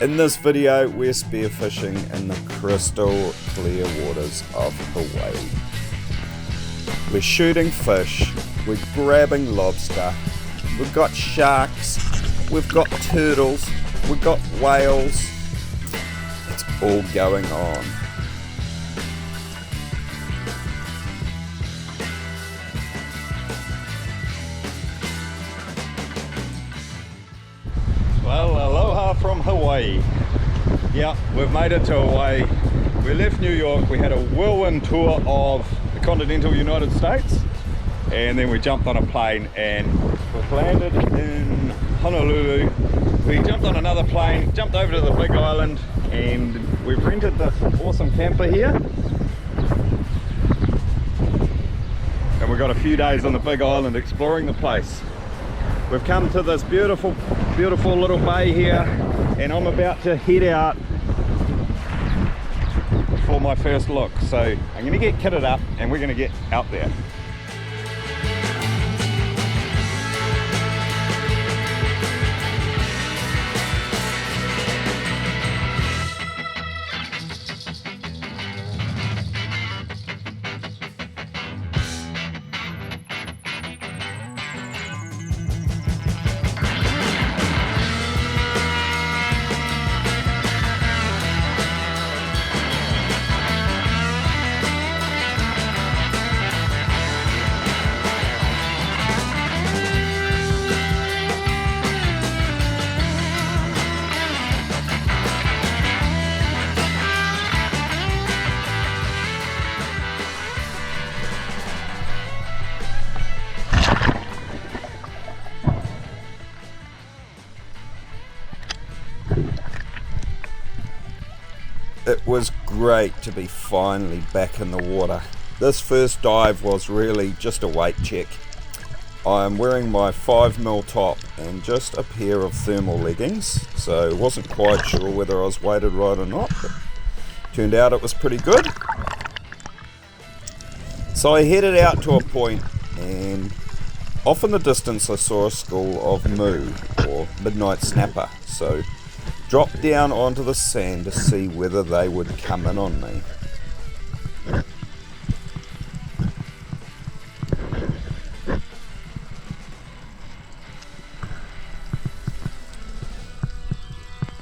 In this video, we're spearfishing in the crystal clear waters of Hawaii. We're shooting fish, we're grabbing lobster, we've got sharks, we've got turtles, we've got whales. It's all going on. Well, aloha from Hawaii. Yeah, we've made it to Hawaii. We left New York, we had a whirlwind tour of the continental United States, and then we jumped on a plane and we've landed in Honolulu. We jumped on another plane, jumped over to the big island, and we've rented this awesome camper here. And we've got a few days on the big island exploring the place. We've come to this beautiful little bay here, and I'm about to head out for my first look. So I'm going to get kitted up and we're going to get out there. It was great to be finally back in the water. This first dive was really just a weight check. I'm wearing my 5mm top and just a pair of thermal leggings, so wasn't quite sure whether I was weighted right or not, but turned out it was pretty good. So I headed out to a point, and off in the distance I saw a school of moo, or midnight snapper, so dropped down onto the sand to see whether they would come in on me.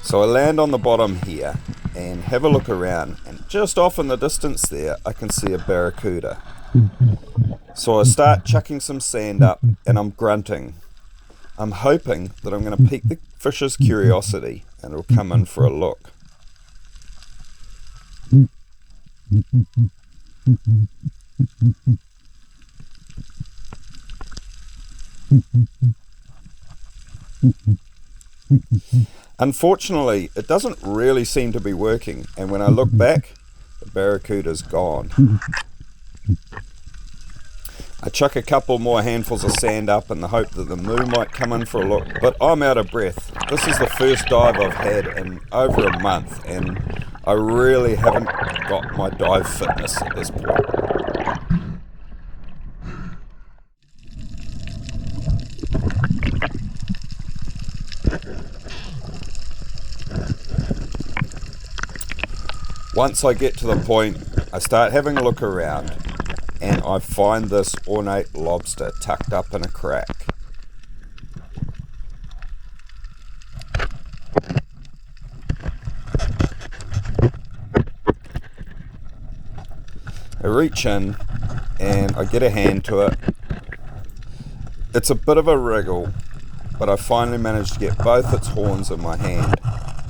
So I land on the bottom here and have a look around, and just off in the distance there I can see a barracuda. So I start chucking some sand up and I'm grunting. I'm hoping that I'm going to pique the fish's curiosity and it'll come in for a look. Unfortunately, it doesn't really seem to be working, and when I look back, the barracuda's gone. I chuck a couple more handfuls of sand up in the hope that the moo might come in for a look, but I'm out of breath. This is the first dive I've had in over a month, and I really haven't got my dive fitness at this point. Once I get to the point, I start having a look around, and I find this ornate lobster tucked up in a crack. I reach in and I get a hand to it. It's a bit of a wriggle, but I finally manage to get both its horns in my hand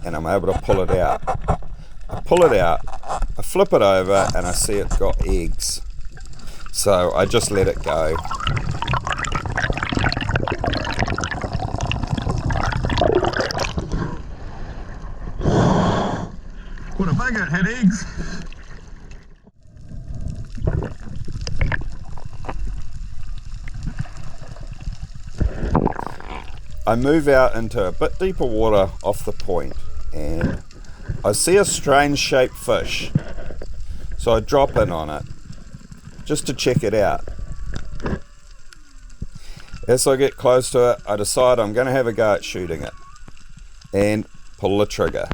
and I'm able to pull it out. I pull it out, I flip it over, and I see it's got eggs. So I just let it go. What a bugger, it had eggs. I move out into a bit deeper water off the point and I see a strange shaped fish. So I drop in on it just to check it out. As I get close to it, I decide I'm going to have a go at shooting it and pull the trigger.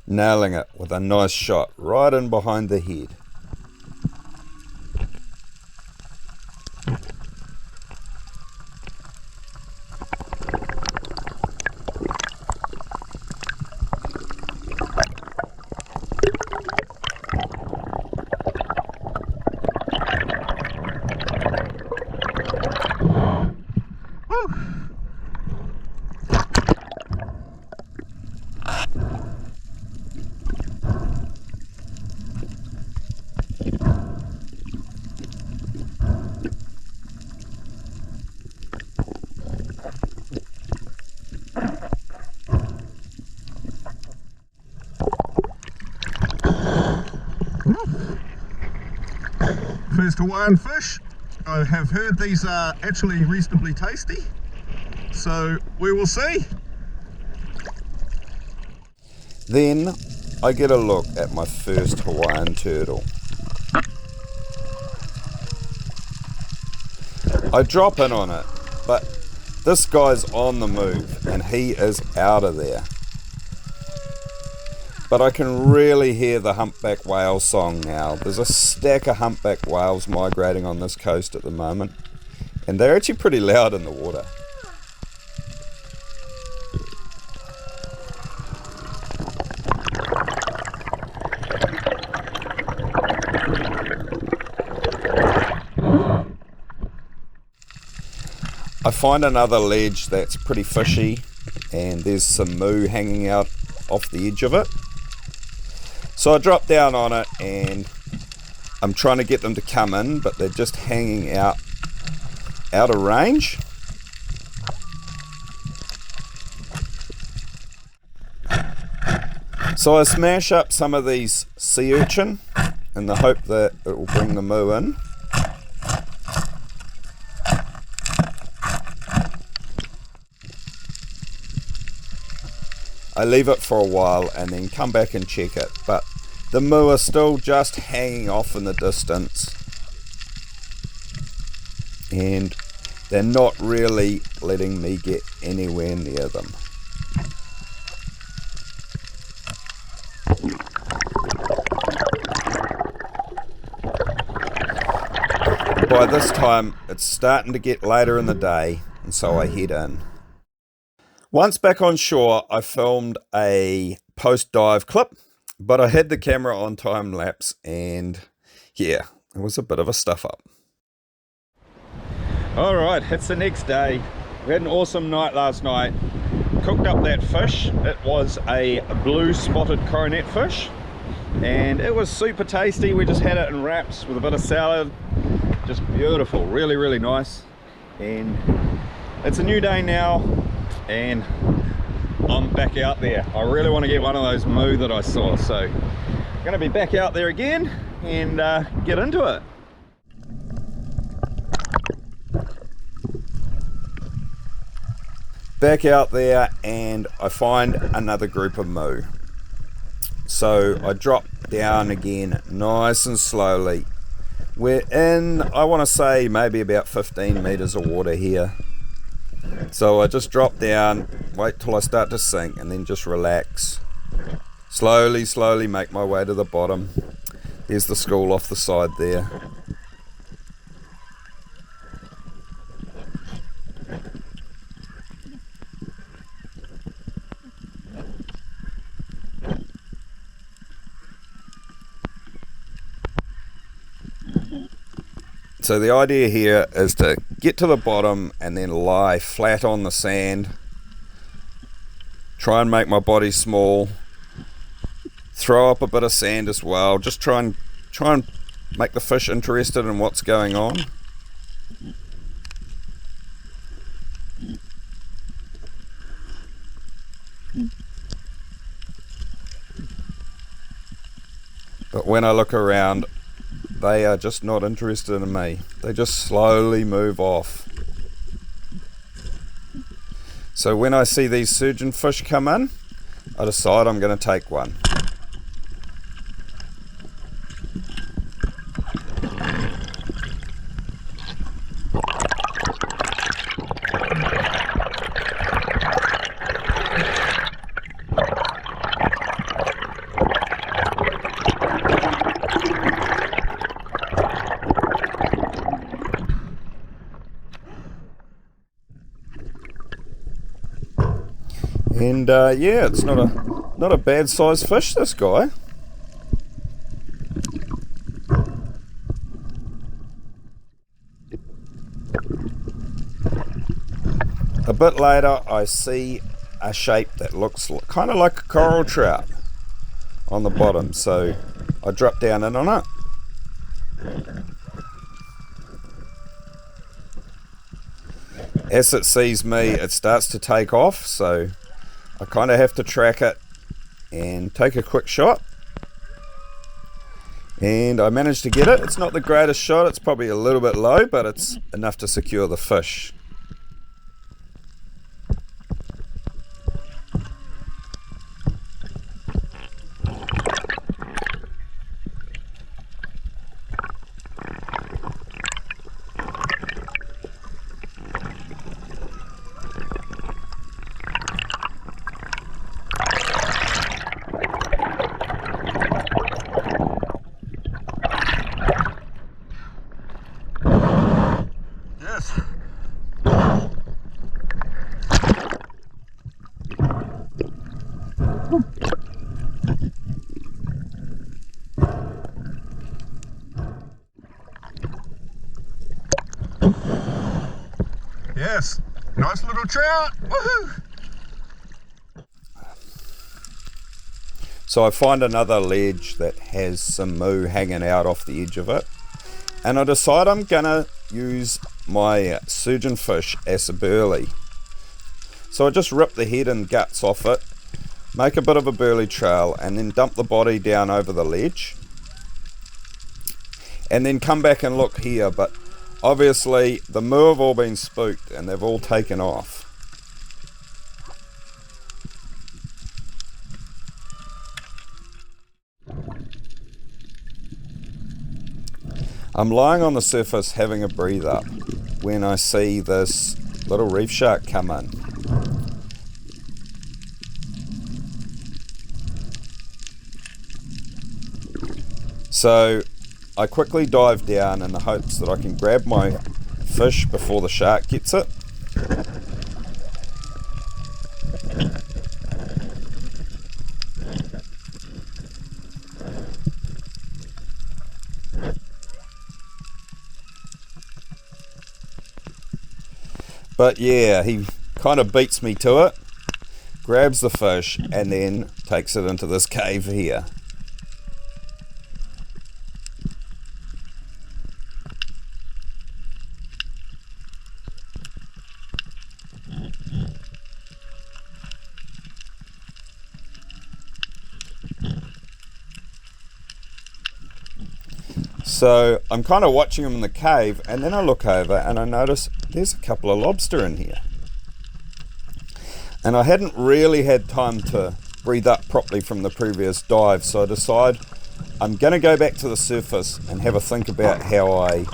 nailing it with a nice shot right in behind the head. First Hawaiian fish. I have heard these are actually reasonably tasty, so we will see. Then I get a look at my first Hawaiian turtle. I drop in on it, but this guy's on the move and he is out of there. But I can really hear the humpback whale song now. There's a stack of humpback whales migrating on this coast at the moment, and they're actually pretty loud in the water. I find another ledge that's pretty fishy, and there's some moo hanging out off the edge of it. So I drop down on it and I'm trying to get them to come in, but they're just hanging out of range. So I smash up some of these sea urchin in the hope that it will bring the moo in. I leave it for a while and then come back and check it, but the moo are still just hanging off in the distance and they're not really letting me get anywhere near them. By this time it's starting to get later in the day, and so I head in. Once back on shore, I filmed a post-dive clip, but I had the camera on time lapse, and yeah, it was a bit of a stuff up. Alright, it's the next day. We had an awesome night last night. Cooked up that fish. It was a blue spotted coronet fish, and it was super tasty. We just had it in wraps with a bit of salad. Just beautiful, really, really nice. And it's a new day now, and I'm back out there. I really want to get one of those moo that I saw, so I'm going to be back out there again and get into it. Back out there and I find another group of moo. So I drop down again nice and slowly. We're in, I want to say, maybe about 15 meters of water here. So I just drop down, wait till I start to sink, and then just relax. Slowly make my way to the bottom. There's the school off the side there. So the idea here is to get to the bottom and then lie flat on the sand. Try and make my body small. Throw up a bit of sand as well. Just try and make the fish interested in what's going on. But when I look around, they are just not interested in me. They just slowly move off. So when I see these surgeon fish come in, I decide I'm going to take one. And yeah, it's not a bad sized fish, this guy. A bit later I see a shape that looks kind of like a coral trout on the bottom, so I drop down in on it. As it sees me, it starts to take off, so I kind of have to track it and take a quick shot. And I managed to get it. It's not the greatest shot, it's probably a little bit low, but it's enough to secure the fish. Yes, nice little trout, woohoo! So I find another ledge that has some moo hanging out off the edge of it, and I decide I'm gonna use my surgeon fish as a burley. So I just rip the head and guts off it, make a bit of a burley trail, and then dump the body down over the ledge, and then come back and look here, but obviously the moo have all been spooked and they've all taken off. I'm lying on the surface having a breathe up when I see this little reef shark come in. So I quickly dive down in the hopes that I can grab my fish before the shark gets it. But yeah, he kind of beats me to it, grabs the fish, and then takes it into this cave here. So I'm kind of watching him in the cave, and then I look over and I notice there's a couple of lobster in here. And I hadn't really had time to breathe up properly from the previous dive, so I decide I'm going to go back to the surface and have a think about how I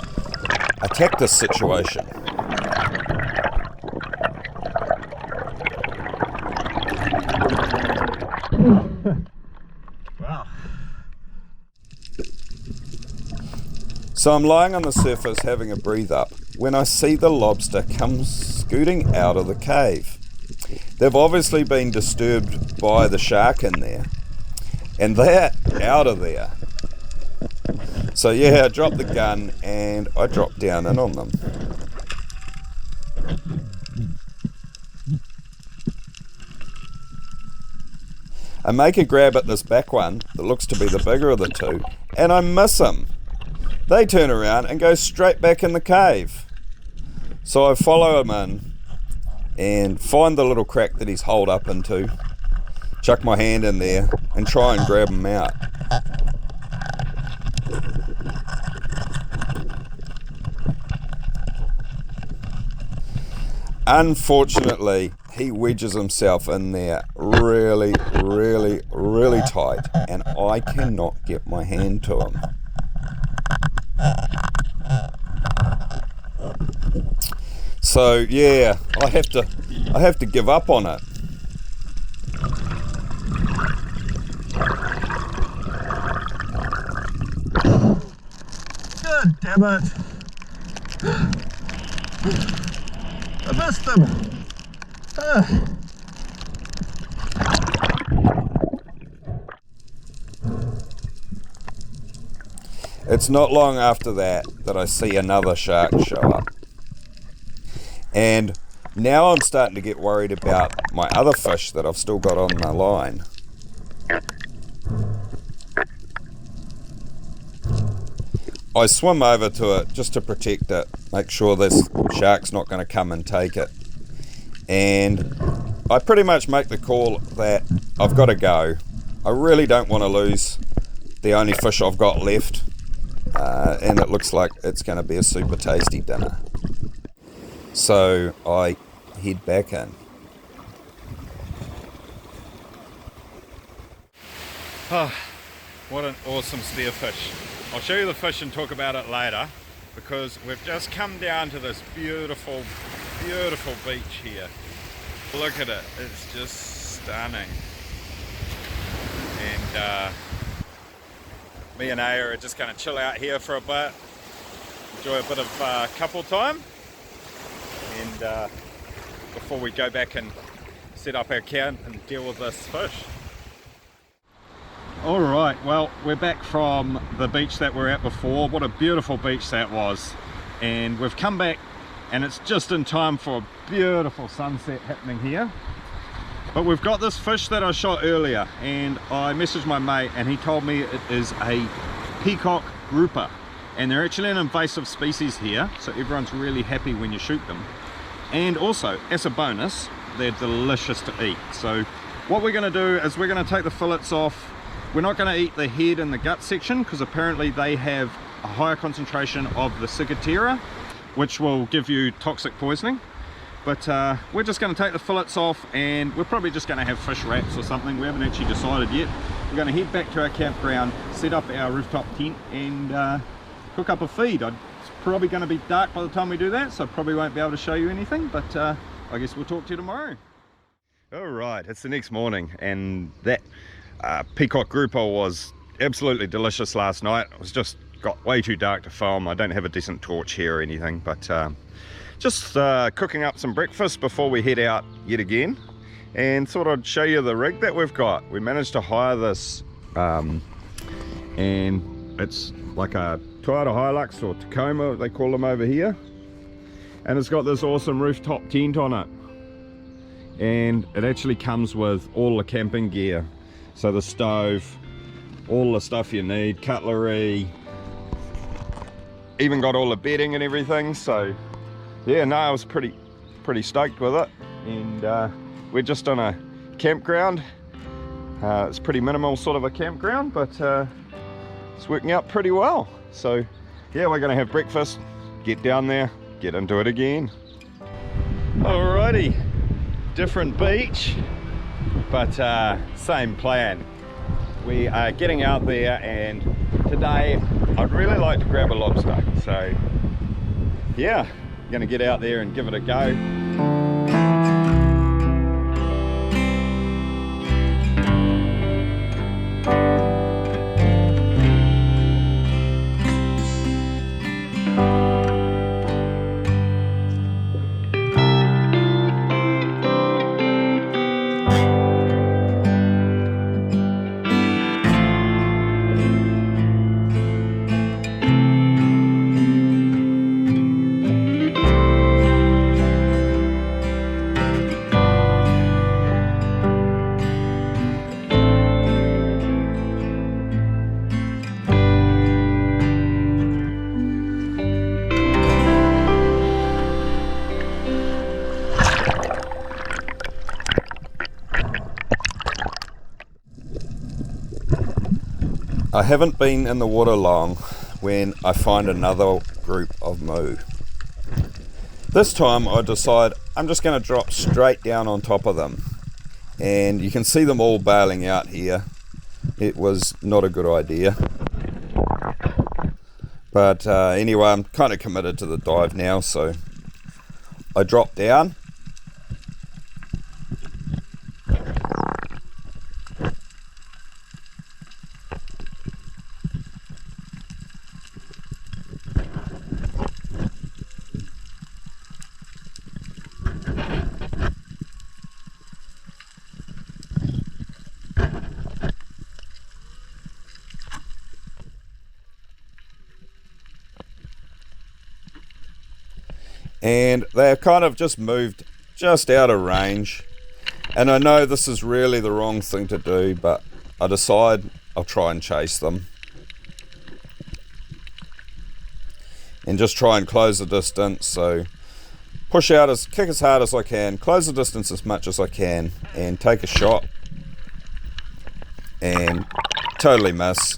attack this situation. Wow. So I'm lying on the surface having a breathe up when I see the lobster come scooting out of the cave. They've obviously been disturbed by the shark in there, and they're out of there. So yeah, I drop the gun and I drop down in on them. I make a grab at this back one that looks to be the bigger of the two, and I miss him. They turn around and go straight back in the cave. So I follow him in and find the little crack that he's holed up into, chuck my hand in there and try and grab him out. Unfortunately, he wedges himself in there really, really, really tight, and I cannot get my hand to him. So yeah, I have to give up on it. God damn it! I missed him! It's not long after that that I see another shark show up. And now I'm starting to get worried about my other fish that I've still got on my line. I swim over to it just to protect it, make sure this shark's not going to come and take it. And I pretty much make the call that I've got to go. I really don't want to lose the only fish I've got left, and it looks like it's going to be a super tasty dinner. So I head back in. Oh, what an awesome spearfish. I'll show you the fish and talk about it later, because we've just come down to this beautiful, beautiful beach here. Look at it, it's just stunning. And me and Aya are just going to chill out here for a bit, enjoy a bit of couple time, and before we go back and set up our camp and deal with this fish. Alright, well, we're back from the beach that we were at before. What a beautiful beach that was. And we've come back and it's just in time for a beautiful sunset happening here. But we've got this fish that I shot earlier, and I messaged my mate and he told me it is a peacock grouper. And they're actually an invasive species here, so everyone's really happy when you shoot them. And also, as a bonus, they're delicious to eat. So what we're going to do is we're going to take the fillets off. We're not going to eat the head and the gut section because apparently they have a higher concentration of the ciguatera, which will give you toxic poisoning. But we're just going to take the fillets off, and we're probably just going to have fish wraps or something. We haven't actually decided yet. We're going to head back to our campground, set up our rooftop tent, and cook up a feed. It's probably going to be dark by the time we do that, so I probably won't be able to show you anything, but I guess we'll talk to you tomorrow. All right, it's the next morning, and that peacock grouper was absolutely delicious last night. It was just got way too dark to film. I don't have a decent torch here or anything, but just cooking up some breakfast before we head out yet again, and thought I'd show you the rig that we've got. We managed to hire this, and it's like a Toyota Hilux or Tacoma, they call them over here, and it's got this awesome rooftop tent on it, and it actually comes with all the camping gear. So the stove, all the stuff you need, cutlery, even got all the bedding and everything. So yeah, no, I was pretty stoked with it. And we're just on a campground. It's pretty minimal sort of a campground, but it's working out pretty well. So yeah, we're gonna have breakfast, get down there, get into it again. Alrighty, different beach, but same plan. We are getting out there, and today I'd really like to grab a lobster. So yeah, gonna get out there and give it a go. I haven't been in the water long when I find another group of moo. This time I decide I'm just going to drop straight down on top of them, and you can see them all bailing out here. It was not a good idea, but anyway, I'm kind of committed to the dive now, so I drop down. and they're kind of just moved just out of range. And I know this is really the wrong thing to do, but I decide I'll try and chase them and just try and close the distance. So push out, kick as hard as I can, close the distance as much as I can, and take a shot, and totally miss.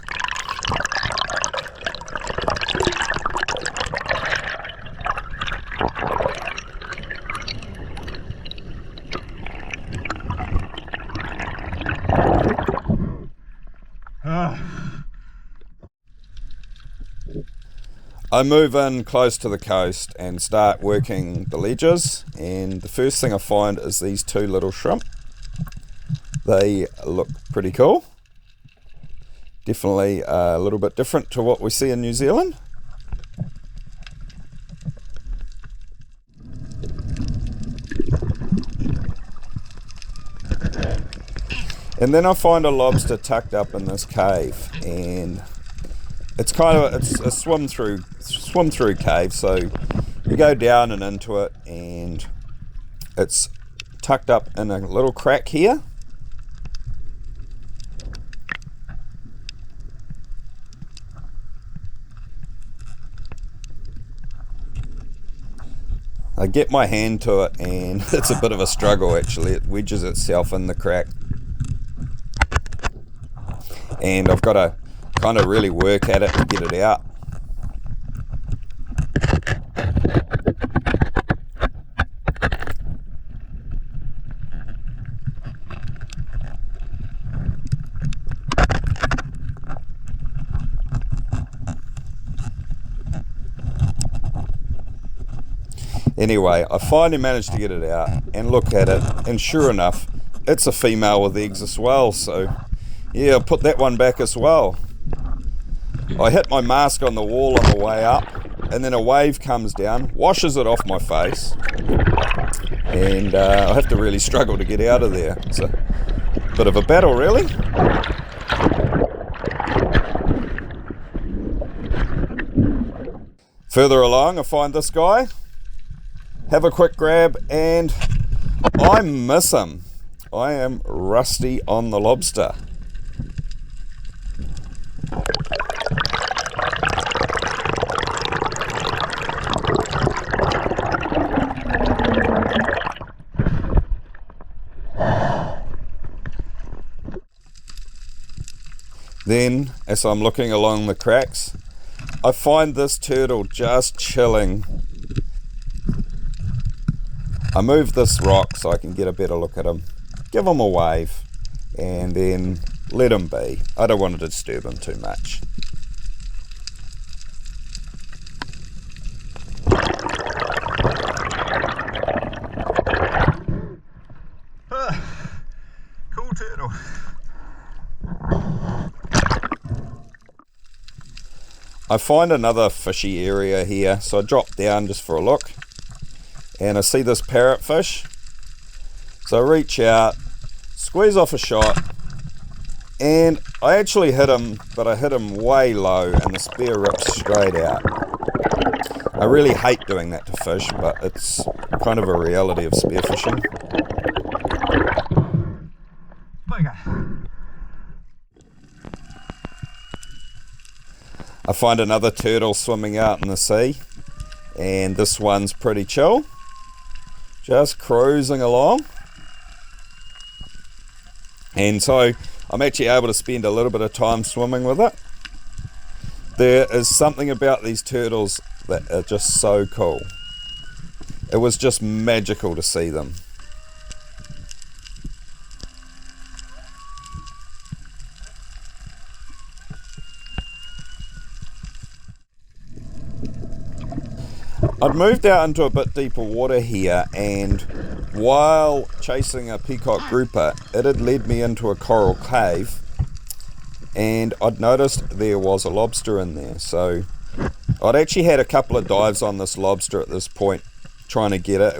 I move in close to the coast and start working the ledges, and the first thing I find is these two little shrimp. They look pretty cool. Definitely a little bit different to what we see in New Zealand. And then I find a lobster tucked up in this cave, and it's a swim through cave, so you go down and into it, and it's tucked up in a little crack here. I get my hand to it, and it's a bit of a struggle actually. It wedges itself in the crack, and I've got to kind of really work at it to get it out. Anyway, I finally managed to get it out and look at it, and sure enough, it's a female with eggs as well. So yeah, I put that one back as well. I hit my mask on the wall on the way up, and then a wave comes down, washes it off my face, and I have to really struggle to get out of there. It's a bit of a battle, really. Further along, I find this guy, have a quick grab, and I miss him. I am rusty on the lobster. Then, as I'm looking along the cracks, I find this turtle just chilling. I move this rock so I can get a better look at him, give him a wave, and then let him be. I don't want to disturb him too much. Cool turtle. I find another fishy area here, so I drop down just for a look, and I see this parrotfish. So I reach out, squeeze off a shot, and I actually hit him, but I hit him way low, and the spear rips straight out. I really hate doing that to fish, but it's kind of a reality of spearfishing. I find another turtle swimming out in the sea, and this one's pretty chill, just cruising along. And so I'm actually able to spend a little bit of time swimming with it. There is something about these turtles that are just so cool. It was just magical to see them. I'd moved out into a bit deeper water here, and while chasing a peacock grouper, it had led me into a coral cave, and I'd noticed there was a lobster in there. So I'd actually had a couple of dives on this lobster at this point, trying to get it. I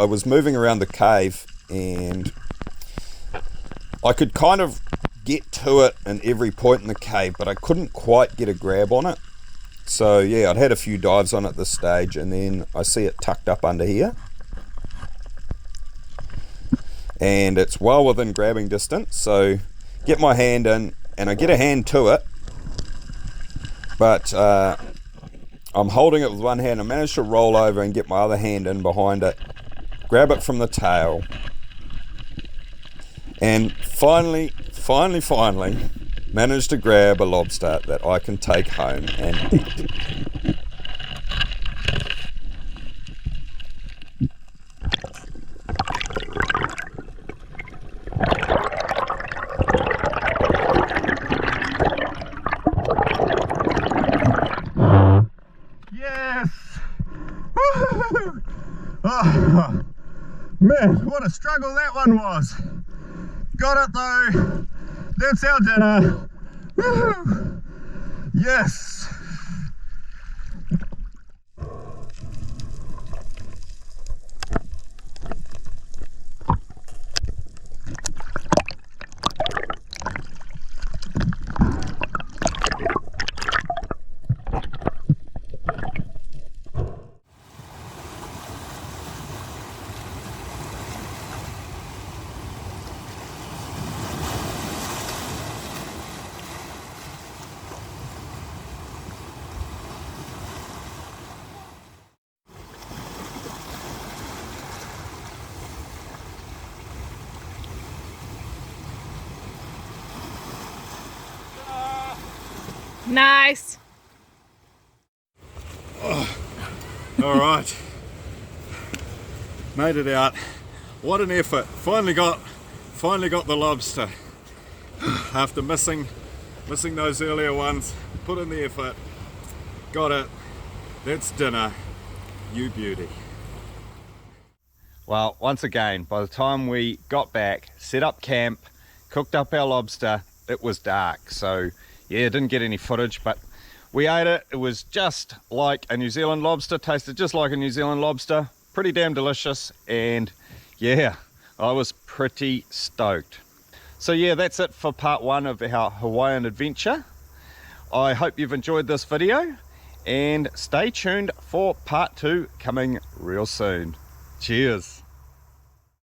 was moving around the cave, and I could kind of get to it in every point in the cave, but I couldn't quite get a grab on it. So yeah, I'd had a few dives on at this stage, and then I see it tucked up under here, and it's well within grabbing distance. So get my hand in, and I get a hand to it, but I'm holding it with one hand. I managed to roll over and get my other hand in behind it, grab it from the tail, and finally managed to grab a lobster that I can take home and eat. Yes! Woo-hoo-hoo! Oh, man, what a struggle that one was. Got it though. That's our dinner. Woo-hoo! Yes! Nice. All right, made it out. What an effort! Finally got the lobster after missing those earlier ones. Put in the effort, got it. That's dinner. You beauty. Well, once again, by the time we got back, set up camp, cooked up our lobster, it was dark. So yeah, didn't get any footage, but we ate it. It was just like a New Zealand lobster, tasted just like a New Zealand lobster. Pretty damn delicious, and yeah, I was pretty stoked. So yeah, that's it for part one of our Hawaiian adventure. I hope you've enjoyed this video, and stay tuned for part two coming real soon. Cheers.